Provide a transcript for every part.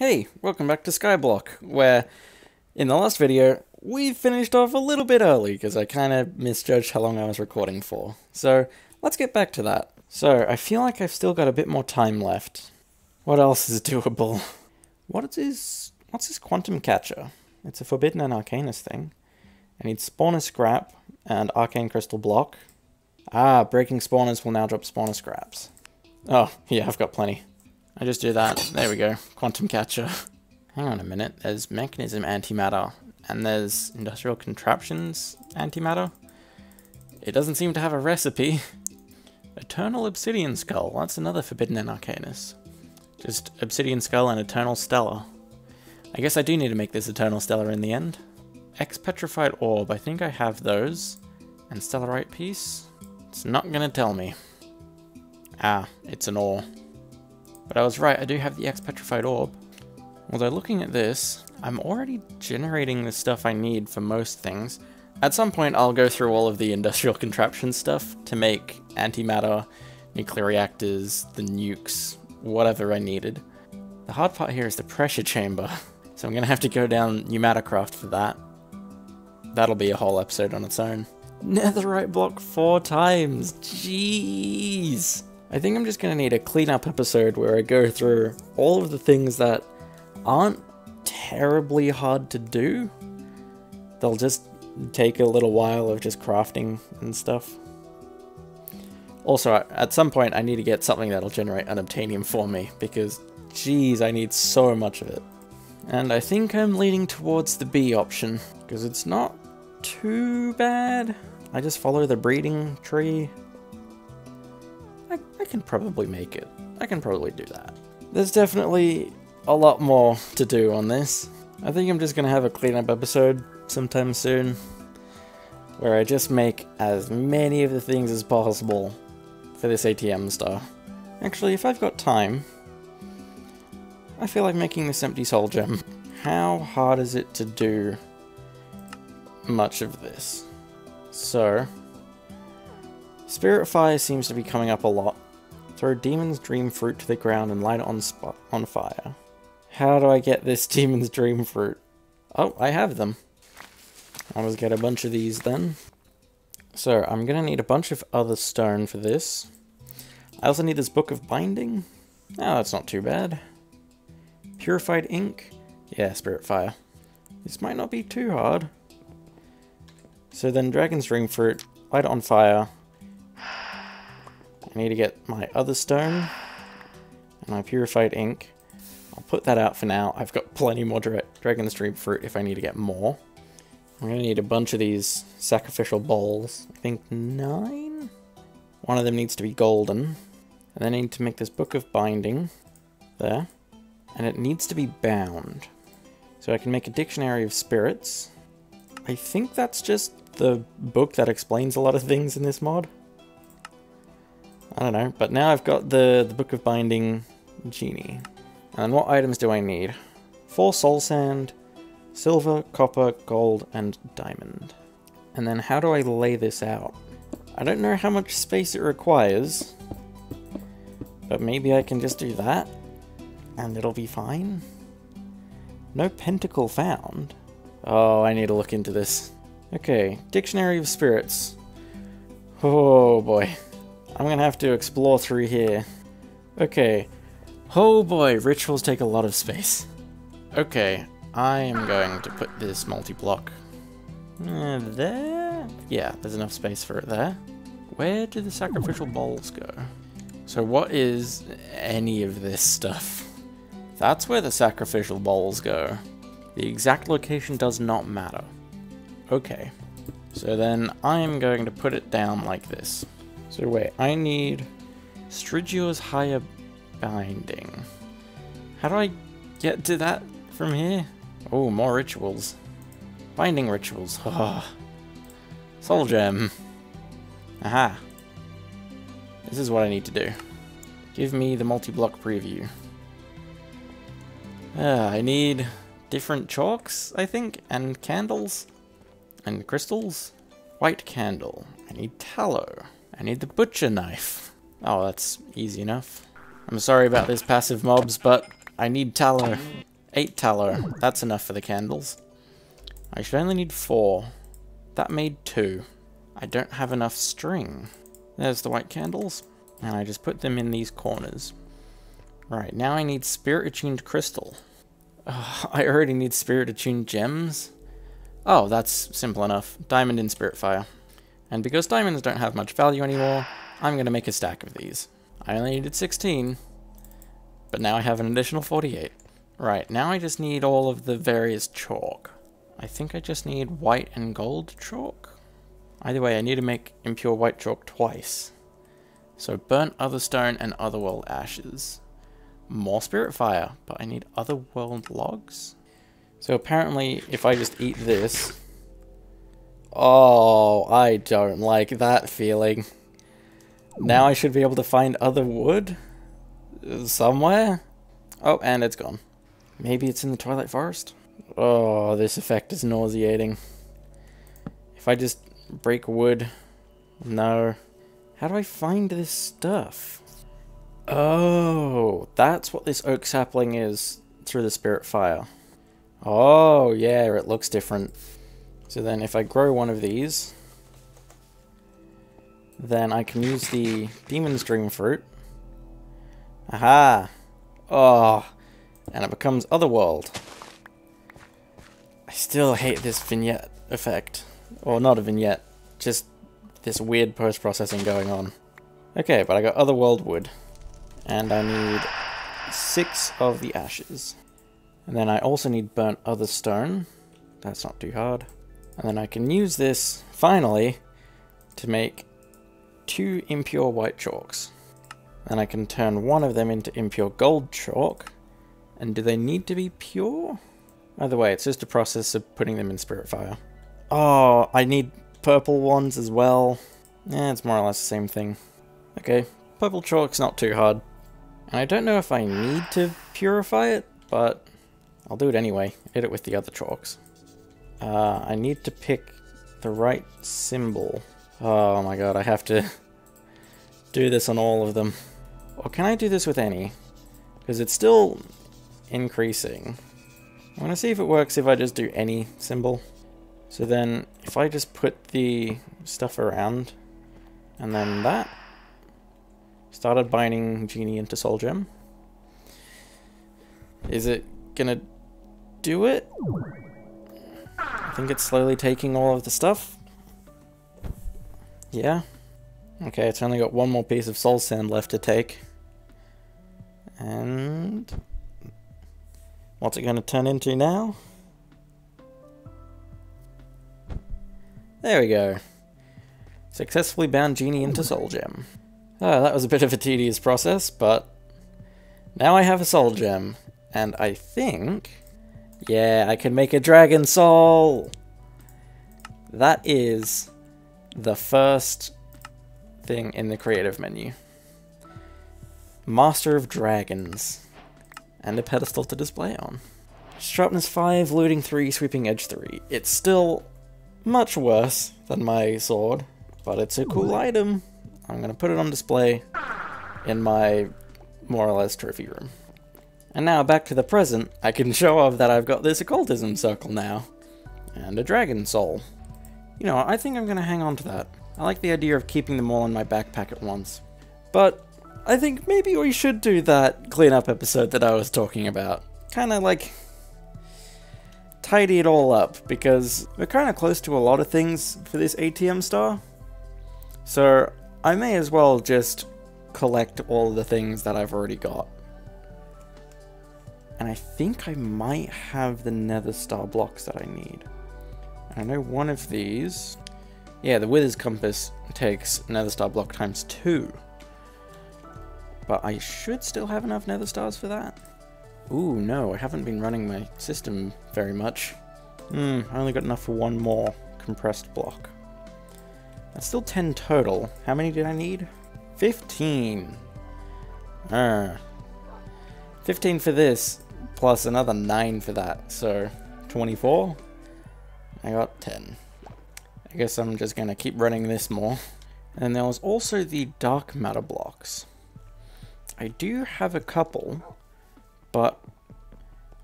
Hey, welcome back to Skyblock, where in the last video we finished off a little bit early because I kind of misjudged how long I was recording for. So let's get back to that. So I feel like I've still got a bit more time left. What else is doable? What's this quantum catcher? It's a forbidden and arcanist thing. I need spawner scrap and arcane crystal block. Ah, breaking spawners will now drop spawner scraps. Oh, yeah, I've got plenty. I just do that. There we go. Quantum catcher. Hang on a minute. There's mechanism antimatter. And there's industrial contraptions antimatter. It doesn't seem to have a recipe. Eternal obsidian skull. That's another forbidden and arcanist. Just obsidian skull and eternal stellar. I guess I do need to make this eternal stellar in the end. Ex-petrified orb. I think I have those. And stellarite piece. It's not gonna tell me. Ah, it's an ore. But I was right, I do have the ex-petrified orb. Although looking at this, I'm already generating the stuff I need for most things. At some point I'll go through all of the industrial contraption stuff to make antimatter, nuclear reactors, the nukes, whatever I needed. The hard part here is the pressure chamber, so I'm gonna have to go down Pneumaticraft for that. That'll be a whole episode on its own. Netherite block 4 times, jeez! I think I'm just going to need a cleanup episode where I go through all of the things that aren't terribly hard to do. They'll just take a little while of just crafting and stuff. Also, at some point I need to get something that'll generate unobtainium for me, because geez, I need so much of it. And I think I'm leaning towards the B option, because it's not too bad. I just follow the breeding tree. I can probably make it. I can probably do that. There's definitely a lot more to do on this. I think I'm just gonna have a cleanup episode sometime soon, where I just make as many of the things as possible for this ATM star. Actually, if I've got time, I feel like making this empty soul gem. How hard is it to do much of this? So, Spirit Fire seems to be coming up a lot. Throw Demon's Dream Fruit to the ground and light it on fire. How do I get this Demon's Dream Fruit? Oh, I have them. I'll just get a bunch of these then. So, I'm gonna need a bunch of other stone for this. I also need this Book of Binding. Oh, that's not too bad. Purified ink. Yeah, Spirit Fire. This might not be too hard. So then Dragon's Dream Fruit, light it on fire. I need to get my other stone and my purified ink. I'll put that out for now. I've got plenty more Dragon's Dream Fruit if I need to get more. I'm going to need a bunch of these sacrificial bowls. I think 9? One of them needs to be golden. And then I need to make this Book of Binding. There. And it needs to be bound. So I can make a Dictionary of Spirits. I think that's just the book that explains a lot of things in this mod. I don't know, but now I've got the Book of Binding Genie. And what items do I need? 4 soul sand, silver, copper, gold, and diamond. And then how do I lay this out? I don't know how much space it requires, but maybe I can just do that, and it'll be fine. No pentacle found. Oh, I need to look into this. Okay, Dictionary of Spirits. Oh boy. I'm gonna have to explore through here. Okay. Oh boy, rituals take a lot of space. Okay, I am going to put this multi-block there. Yeah, there's enough space for it there. Where do the sacrificial bowls go? So what is any of this stuff? That's where the sacrificial bowls go. The exact location does not matter. Okay. So then I'm going to put it down like this. So wait, I need Strigior's Higher Binding. How do I get to that from here? Oh, more rituals. Binding rituals. Oh. Soul Gem. Aha. This is what I need to do. Give me the multi-block preview. I need different chalks, I think, and candles, and crystals. White candle. I need tallow. I need the butcher knife. Oh, that's easy enough. I'm sorry about this passive mobs, but I need tallow. 8 tallow. That's enough for the candles. I should only need 4. That made 2. I don't have enough string. There's the white candles. And I just put them in these corners. Right, now I need spirit-attuned crystal. I already need spirit-attuned gems. Oh, that's simple enough. Diamond and spirit fire. And because diamonds don't have much value anymore, I'm going to make a stack of these. I only needed 16, but now I have an additional 48. Right, now I just need all of the various chalk. I think I just need white and gold chalk. Either way, I need to make impure white chalk twice. So burnt otherstone and otherworld ashes. More spirit fire, but I need otherworld logs. So apparently, if I just eat this... Oh, I don't like that feeling. Now I should be able to find other wood? Somewhere? Oh, and it's gone. Maybe it's in the Twilight Forest? Oh, this effect is nauseating. If I just break wood... No. How do I find this stuff? Oh, that's what this oak sapling is through the spirit fire. Oh, yeah, it looks different. So then if I grow one of these, then I can use the demon's dream fruit. Aha! Oh, and it becomes otherworld. I still hate this vignette effect. Or not a vignette, just this weird post-processing going on. Okay, but I got otherworld wood. And I need 6 of the ashes. And then I also need burnt other stone. That's not too hard. And then I can use this, finally, to make 2 impure white chalks. Then I can turn one of them into impure gold chalk. And do they need to be pure? Either way, it's just a process of putting them in spirit fire. Oh, I need purple ones as well. Yeah, it's more or less the same thing. Okay, purple chalk's not too hard. And I don't know if I need to purify it, but I'll do it anyway. Hit it with the other chalks. I need to pick the right symbol. Oh my god, I have to do this on all of them. Or can I do this with any? Because it's still increasing. I'm going to see if it works if I just do any symbol. So then, if I just put the stuff around, and then that, started binding Genie into Soul Gem. Is it gonna do it? I think it's slowly taking all of the stuff. Yeah. Okay, it's only got one more piece of soul sand left to take. And... what's it gonna turn into now? There we go. Successfully bound Genie into Soul Gem. Oh, that was a bit of a tedious process, but now I have a soul gem, and I think, yeah, I can make a dragon soul! That is the first thing in the creative menu. Master of Dragons, and a pedestal to display on. Sharpness 5, looting 3, sweeping edge 3. It's still much worse than my sword, but it's a cool item. I'm going to put it on display in my, more or less, trophy room. And now, back to the present, I can show off that I've got this occultism circle now. And a dragon soul. You know, I think I'm going to hang on to that. I like the idea of keeping them all in my backpack at once. But I think maybe we should do that cleanup episode that I was talking about. Kind of like tidy it all up, because we're kind of close to a lot of things for this ATM star. So I may as well just collect all the things that I've already got. And I think I might have the nether star blocks that I need. I know one of these... yeah, the Wither's Compass takes nether star block times 2. But I should still have enough nether stars for that. Ooh, no, I haven't been running my system very much. I only got enough for one more compressed block. That's still 10 total. How many did I need? 15. 15 for this, plus another 9 for that, so 24. I got 10. I guess I'm just gonna keep running this more. And there was also the dark matter blocks. I do have a couple, but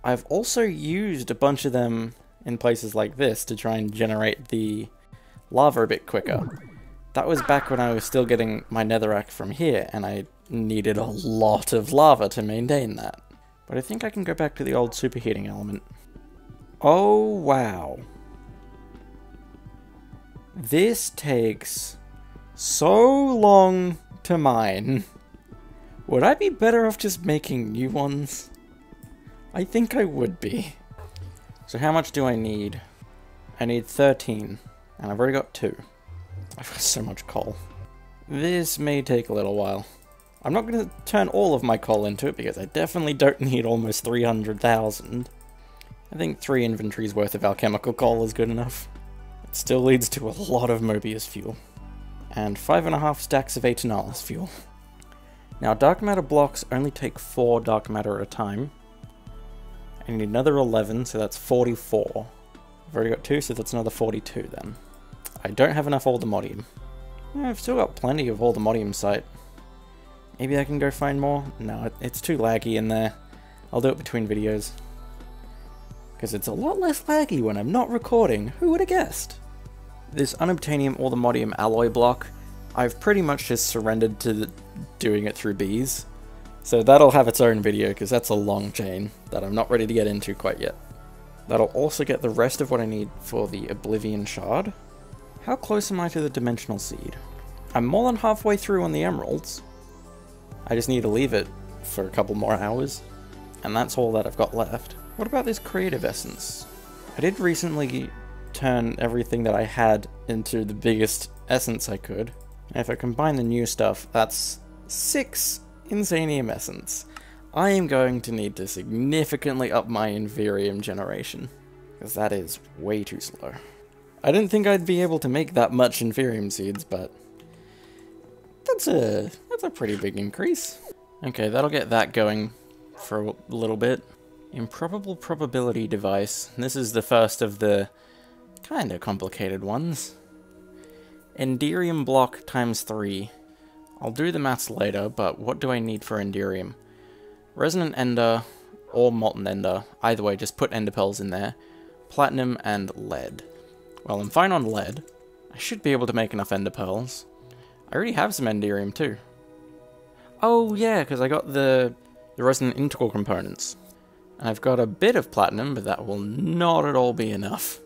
I've also used a bunch of them in places like this to try and generate the lava a bit quicker. That was back when I was still getting my netherrack from here, and I needed a lot of lava to maintain that. But I think I can go back to the old superheating element. Oh, wow. This takes so long to mine. Would I be better off just making new ones? I think I would be. So how much do I need? I need 13, and I've already got 2. I've got so much coal. This may take a little while. I'm not going to turn all of my coal into it, because I definitely don't need almost 300,000. I think 3 inventories worth of alchemical coal is good enough. It still leads to a lot of Mobius fuel. And 5.5 stacks of Aetonalis fuel. Now, dark matter blocks only take 4 dark matter at a time. I need another 11, so that's 44. I've already got 2, so that's another 42 then. I don't have enough Aldemodium. I've still got plenty of Aldemodium site. Maybe I can go find more? No, it's too laggy in there. I'll do it between videos. Because it's a lot less laggy when I'm not recording. Who would have guessed? This unobtainium Aldemodium alloy block, I've pretty much just surrendered to doing it through bees. So that'll have its own video, because that's a long chain that I'm not ready to get into quite yet. That'll also get the rest of what I need for the Oblivion Shard. How close am I to the Dimensional Seed? I'm more than halfway through on the Emeralds. I just need to leave it for a couple more hours, and that's all that I've got left. What about this Creative Essence? I did recently turn everything that I had into the biggest essence I could. And if I combine the new stuff, that's 6 Insanium Essence. I am going to need to significantly up my Inferium generation, because that is way too slow. I didn't think I'd be able to make that much Inferium seeds, but that's a pretty big increase. Okay, that'll get that going for a little bit. Improbable probability device. This is the first of the kind of complicated ones. Enderium block times 3. I'll do the maths later, but what do I need for Enderium? Resonant Ender or Molten Ender. Either way, just put Ender Pearls in there. Platinum and lead. Well, I'm fine on lead. I should be able to make enough Ender Pearls. I already have some Enderium too. Oh yeah, because I got the Resonant Integral components. And I've got a bit of Platinum, but that will not at all be enough.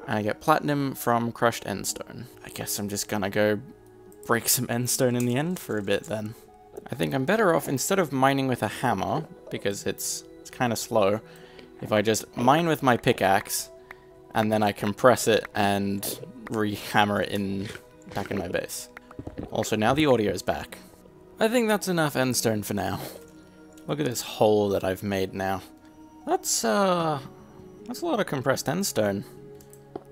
And I get Platinum from Crushed Endstone. I guess I'm just gonna go break some Endstone in the end for a bit then. I think I'm better off, instead of mining with a hammer, because it's kind of slow, if I just mine with my pickaxe, and then I compress it and re-hammer it back in my base. Also, now the audio's back. I think that's enough Endstone for now. Look at this hole that I've made now. That's a lot of compressed Endstone.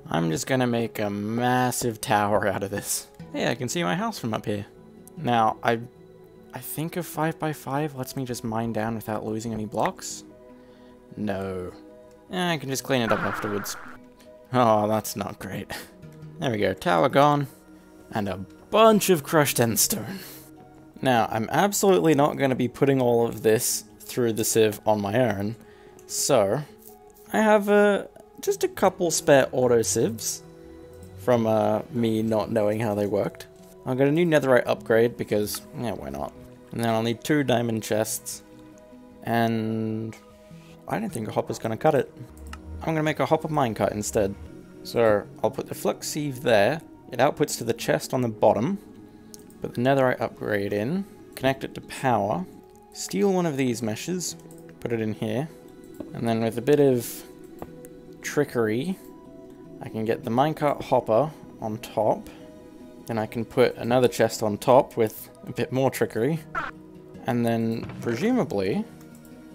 I'm just gonna make a massive tower out of this. Hey, I can see my house from up here. Now, I think a 5x5 lets me just mine down without losing any blocks. No. I can just clean it up afterwards. Oh, that's not great. There we go, tower gone. And a bunch of crushed endstone. Now, I'm absolutely not going to be putting all of this through the sieve on my own. So, I have just a couple spare auto sieves from me not knowing how they worked. I'll get a new netherite upgrade because, yeah, why not? And then I'll need 2 diamond chests. And I don't think a hopper's going to cut it. I'm going to make a hopper minecart instead. So I'll put the flux sieve there. It outputs to the chest on the bottom. Put the netherite upgrade in. Connect it to power. Steal one of these meshes. Put it in here. And then with a bit of trickery, I can get the minecart hopper on top. Then I can put another chest on top with a bit more trickery. And then, presumably,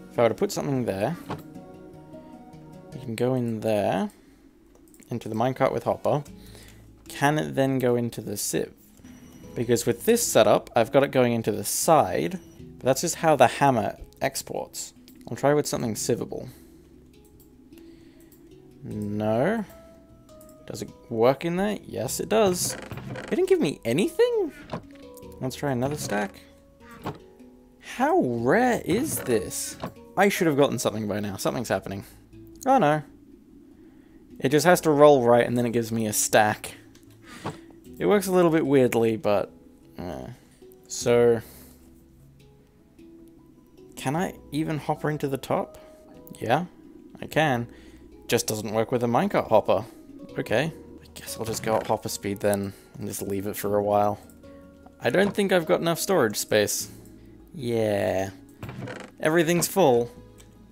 if I were to put something there, you can go in there, into the minecart with hopper. Can it then go into the sieve? Because with this setup, I've got it going into the side, but that's just how the hammer exports. I'll try with something sievable. No. Does it work in there? Yes, it does. It didn't give me anything? Let's try another stack. How rare is this? I should have gotten something by now. Something's happening. Oh no. It just has to roll right and then it gives me a stack. It works a little bit weirdly, but... So... Can I even hopper into the top? Yeah, I can. Just doesn't work with a minecart hopper. Okay, I guess I'll just go at hopper speed then and just leave it for a while. I don't think I've got enough storage space. Yeah. Everything's full,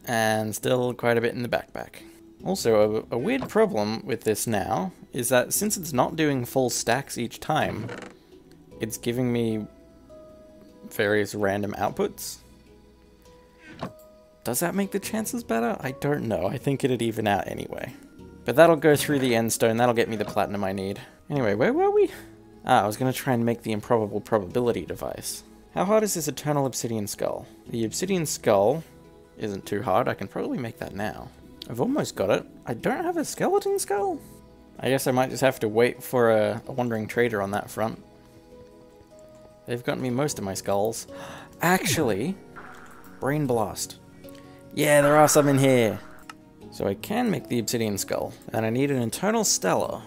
and still quite a bit in the backpack. Also, a weird problem with this now is that since it's not doing full stacks each time, it's giving me various random outputs. Does that make the chances better? I don't know. I think it'd even out anyway. But that'll go through the end stone. That'll get me the platinum I need. Anyway, where were we? I was going to try and make the improbable probability device. How hard is this eternal obsidian skull? The obsidian skull isn't too hard. I can probably make that now. I've almost got it. I don't have a skeleton skull? I guess I might just have to wait for a wandering trader on that front. They've gotten me most of my skulls. Actually, brain blast. Yeah, there are some in here. So I can make the obsidian skull, and I need an eternal stellar.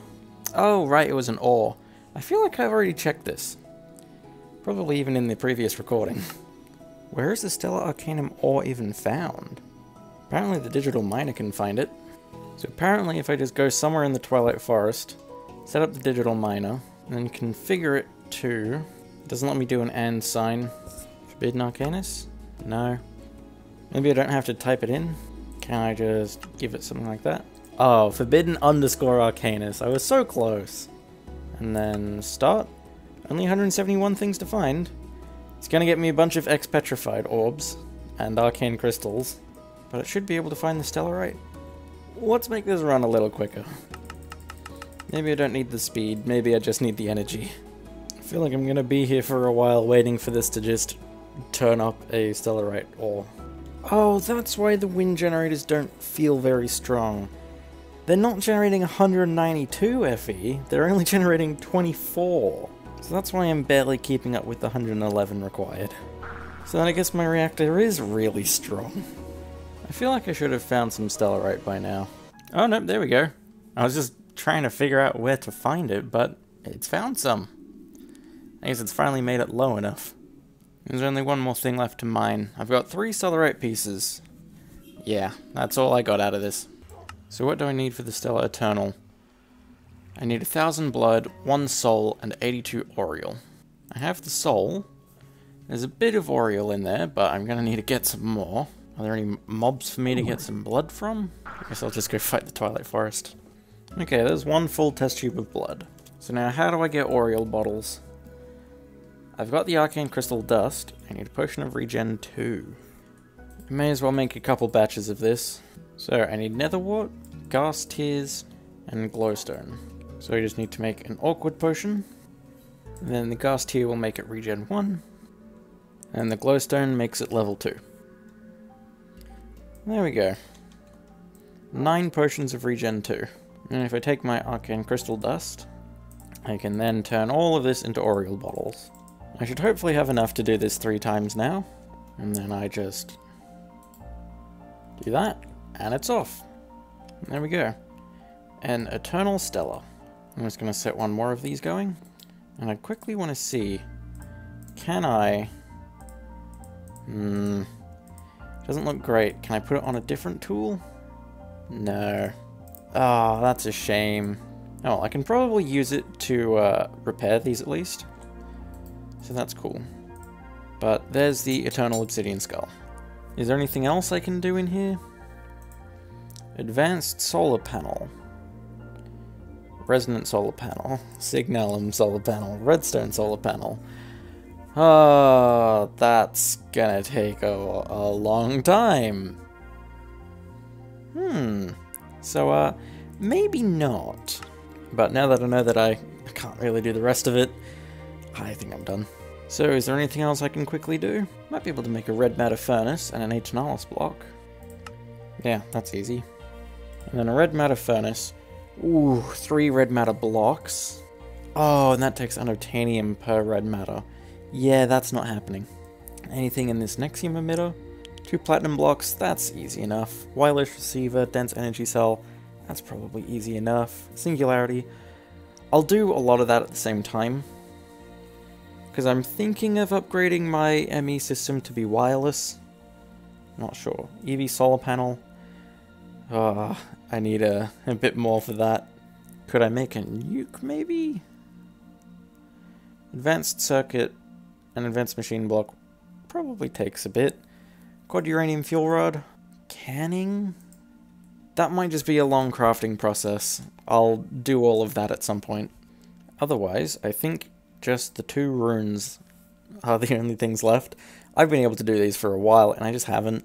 Oh, right, it was an ore. I feel like I've already checked this. Probably even in the previous recording. Where is the stellar arcanum ore even found? Apparently the digital miner can find it. So apparently if I just go somewhere in the Twilight Forest, set up the digital miner, and then configure it to... It doesn't let me do an and sign. Forbidden Arcanus? No. Maybe I don't have to type it in? Can I just give it something like that? Oh, Forbidden _ Arcanus. I was so close. And then start. Only 171 things to find. It's gonna get me a bunch of X-Petrified orbs and arcane crystals, but it should be able to find the stellarite. Let's make this run a little quicker. Maybe I don't need the speed, maybe I just need the energy. I feel like I'm gonna be here for a while waiting for this to just turn up a stellarite ore. Oh, that's why the wind generators don't feel very strong. They're not generating 192 FE, they're only generating 24. So that's why I'm barely keeping up with the 111 required. So then I guess my reactor is really strong. I feel like I should have found some stellarite by now. Oh no, there we go. I was just trying to figure out where to find it, but it's found some. I guess it's finally made it low enough. There's only one more thing left to mine. I've got 3 stellarite pieces. Yeah, that's all I got out of this. So what do I need for the Stellar Eternal? I need 1,000 blood, 1 soul, and 82 Oriole. I have the soul. There's a bit of Oriole in there, but I'm gonna need to get some more. Are there any mobs for me to get some blood from? I guess I'll just go fight the Twilight Forest. Okay, there's 1 full test tube of blood. So now how do I get Oriole bottles? I've got the Arcane Crystal Dust. I need a Potion of Regen 2. I may as well make a couple batches of this. So I need Netherwort, Ghast Tears, and Glowstone. So I just need to make an Awkward Potion. And then the Ghast Tear will make it Regen 1. And the Glowstone makes it level 2. There we go. 9 potions of Regen 2. And if I take my Arcane Crystal Dust, I can then turn all of this into Oriole bottles. I should hopefully have enough to do this 3 times now. And then I just do that, and it's off. There we go. An Eternal Stellar. I'm just going to set 1 more of these going. And I quickly want to see, can I... doesn't look great. Can I put it on a different tool? No. Ah, that's a shame. Oh, I can probably use it to repair these at least. So that's cool. But there's the Eternal Obsidian Skull. Is there anything else I can do in here? Advanced Solar Panel. Resonant Solar Panel. Signalum Solar Panel. Redstone Solar Panel. Oh, that's gonna take a long time. So, maybe not. But now that I know that I can't really do the rest of it, I think I'm done. So, is there anything else I can quickly do? Might be able to make a red matter furnace and an Aeternalis block. Yeah, that's easy. And then a red matter furnace. Ooh, 3 red matter blocks. Oh, and that takes unobtainium per red matter. Yeah, that's not happening. Anything in this Nexium emitter? 2 platinum blocks, that's easy enough. Wireless receiver, dense energy cell, that's probably easy enough. Singularity, I'll do a lot of that at the same time, because I'm thinking of upgrading my ME system to be wireless. Not sure. EV solar panel, I need a bit more for that. Could I make a nuke, maybe? Advanced circuit and advanced machine block probably takes a bit. Quad uranium fuel rod. Canning? That might just be a long crafting process. I'll do all of that at some point. Otherwise, I think just the 2 runes are the only things left. I've been able to do these for a while, and I just haven't.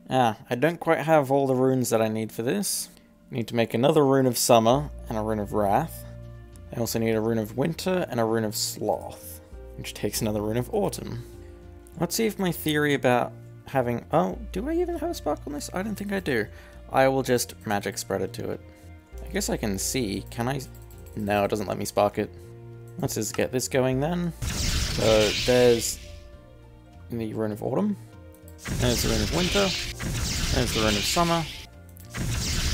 I don't quite have all the runes that I need for this. I need to make another rune of summer and a rune of wrath. I also need a rune of winter and a rune of sloth, which takes another rune of autumn. Let's see if my theory about having... Oh, do I even have a spark on this? I don't think I do. I will just magic spread it to it. I guess I can see. Can I... No, it doesn't let me spark it. Let's just get this going then. So there's the rune of autumn. There's the rune of winter. There's the rune of summer.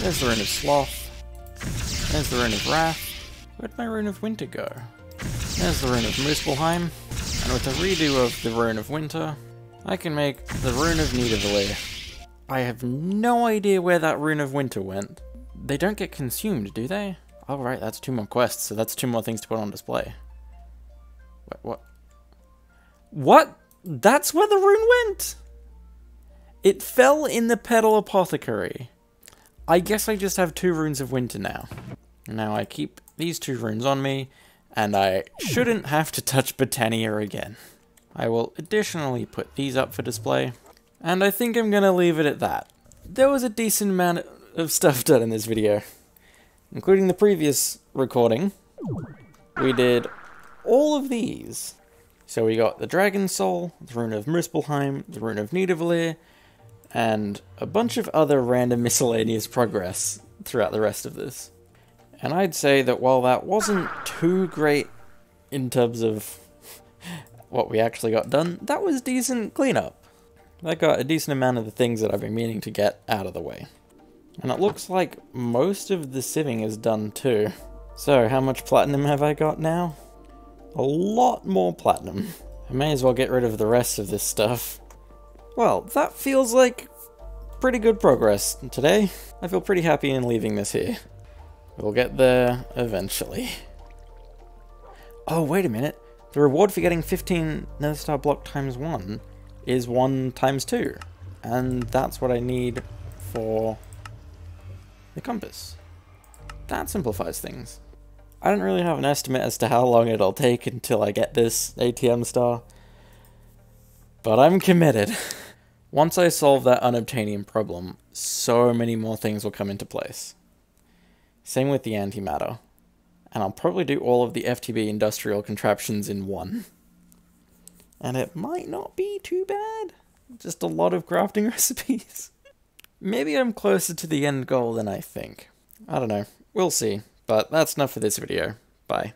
There's the rune of sloth. There's the rune of wrath. Where'd my rune of winter go? There's the rune of Muspelheim. And with a redo of the rune of winter, I can make the rune of Nidavellir. I have no idea where that rune of winter went. They don't get consumed, do they? Oh right, that's 2 more quests, so that's 2 more things to put on display. Wait, what? What? That's where the rune went? It fell in the Petal Apothecary. I guess I just have 2 runes of winter now. Now I keep these 2 runes on me, and I shouldn't have to touch Botania again. I will additionally put these up for display, and I think I'm gonna leave it at that. There was a decent amount of stuff done in this video, including the previous recording. We did all of these. So we got the Dragon Soul, the rune of Muspelheim, the rune of Nidavellir, and a bunch of other random miscellaneous progress throughout the rest of this. And I'd say that while that wasn't too great in terms of what we actually got done, that was decent cleanup. That got a decent amount of the things that I've been meaning to get out of the way. And it looks like most of the sieving is done too. So how much platinum have I got now? A lot more platinum. I may as well get rid of the rest of this stuff. Well, that feels like pretty good progress today. I feel pretty happy in leaving this here. We'll get there eventually. Oh, wait a minute. The reward for getting 15 Nether Star block times 1 is 1 times 2. And that's what I need for the compass. That simplifies things. I don't really have an estimate as to how long it'll take until I get this ATM star, but I'm committed. Once I solve that unobtainium problem, so many more things will come into place. Same with the antimatter. And I'll probably do all of the FTB industrial contraptions in one. And it might not be too bad. Just a lot of crafting recipes. Maybe I'm closer to the end goal than I think. I don't know. We'll see. But that's enough for this video. Bye.